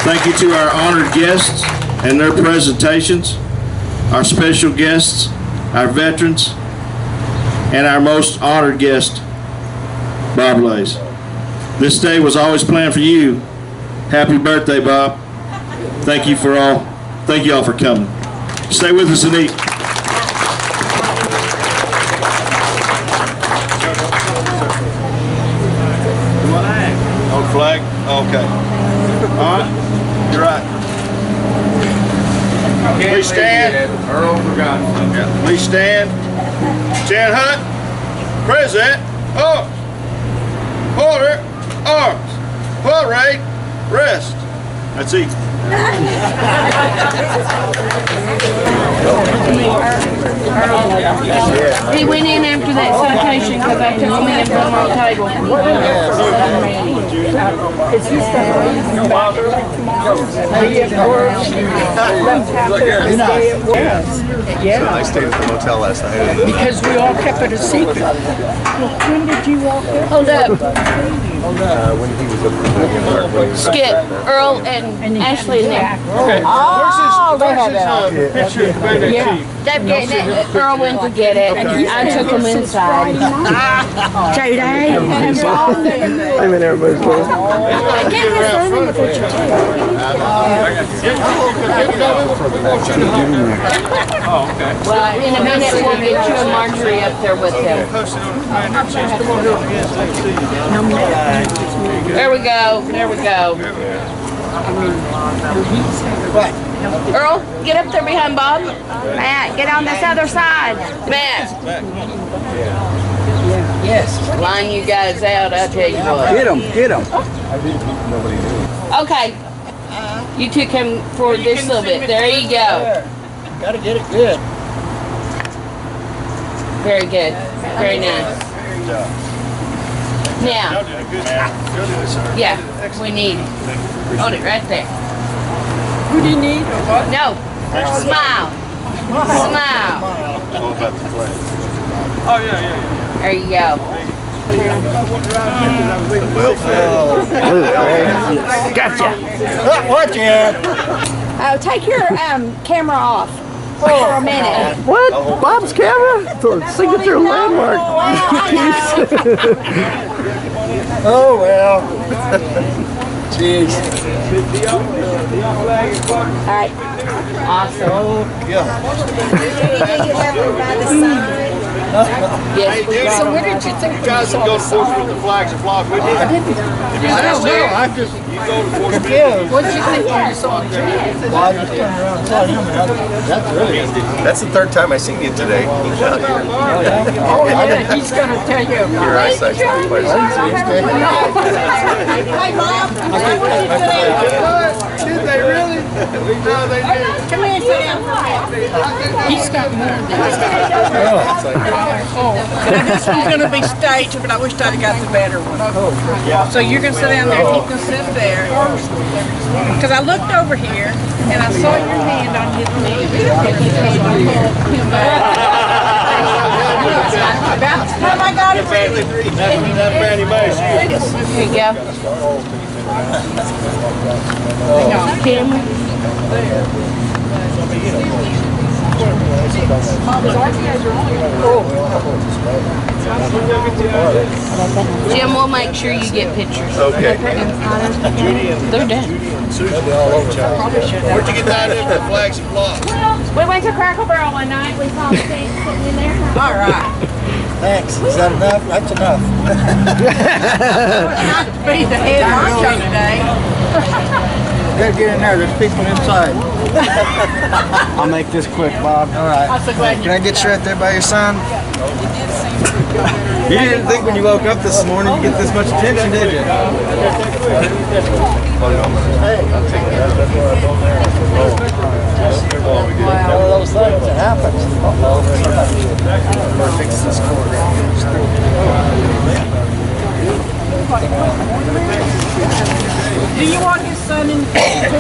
Thank you to our honored guests and their presentations, our special guests, our veterans, and our most honored guest, Bob Lays. This day was always planned for you. Happy birthday, Bob. Thank you all for coming. Stay with us and eat. On flag? Okay. All right. You're right. Please stand. Earl forgot. Yeah. Please stand. Jan Hunt, present. Arms. Order. Arms. Parade. Rest. That's it.
He went in after that citation because I took him in from my table. Is he
Yeah. I stayed at the motel last night.
Because we all kept it a secret. When did you walk in? Hold up.
When he was up there.
Skip, Earl, and Ashley and them.
Okay.
Oh, they have that.
Picture of the
Yeah. Earl went to get it. I took him inside. Today.
I'm in everybody's place.
Well, in a minute we'll get you and Marjorie up there with them. There we go. There we go. Earl, get up there behind Bob. Matt, get on this other side. Matt. Yes. Line you guys out, I tell you what.
Get him, get him.
Okay. You took him for this little bit. There you go.
Gotta get it good.
Very good. Very nice. Now, yeah, we need. Hold it right there.
Who do you need?
No. Smile. Smile.
Oh, yeah.
There you go.
Gotcha. Watch it.
Take your camera off for a minute.
What? Bob's camera? The signature landmark. Oh, well. Jeez.
All right. Awesome.
Yeah.
Yes, so what did you think? You guys would go to Fort with the flags and flock with you? I didn't. I don't know. I just confused. What did you think when you saw him? Well, I just turned around and saw him. That's really. That's the third time I've seen you today. Oh yeah, he's gonna tell you about your eyesight's not quite as easy. Hi, Mom. Did they really? No, they did. Come here, Sam. He's got more than that. Oh, now this one's going to be staged, but I wish I'd have got the better one. So you're going to sit down there, he's going to sit there. Because I looked over here, and I saw your hand on his knee. About the time I got it ready. Here you go. Hang on, Kim. Jim, we'll make sure you get pictures. Okay. They're done. Where'd you get that in the flags and blocks?
We went to Cracker Barrel one night. We saw the thing sitting in there.
All right. Thanks. Is that enough? That's enough. Not to be the head honcho today. Gotta get in there. There's people inside.
I'll make this quick, Bob.
All right.
Can I get you right there by your son? You didn't think when you woke up this morning you'd get this much attention, did you? One of those things that happens. Fix this cord.
Do you want his son in the picture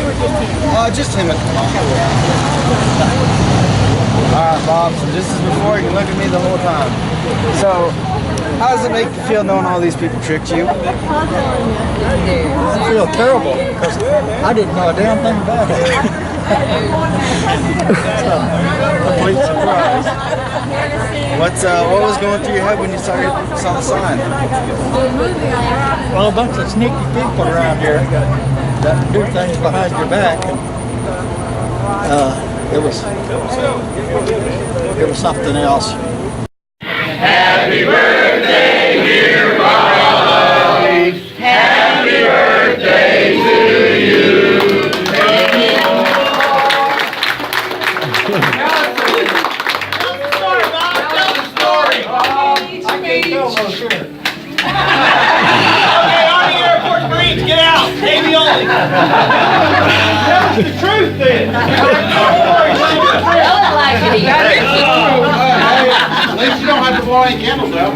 or
Just him at the moment. Alright, Bob, so this is before you can look at me the whole time. So, how does it make you feel knowing all these people tricked you?
I feel terrible because I didn't know a damn thing about it. Complete surprise.
What was going through your head when you saw the sign?
Well, a bunch of sneaky people around here that do things behind your back. It was something else.
Happy birthday, dear Bobby. Happy birthday to you. Get out! Navy only! Tell us the truth then! Tell it like it is. At least you don't have to blow any candles out.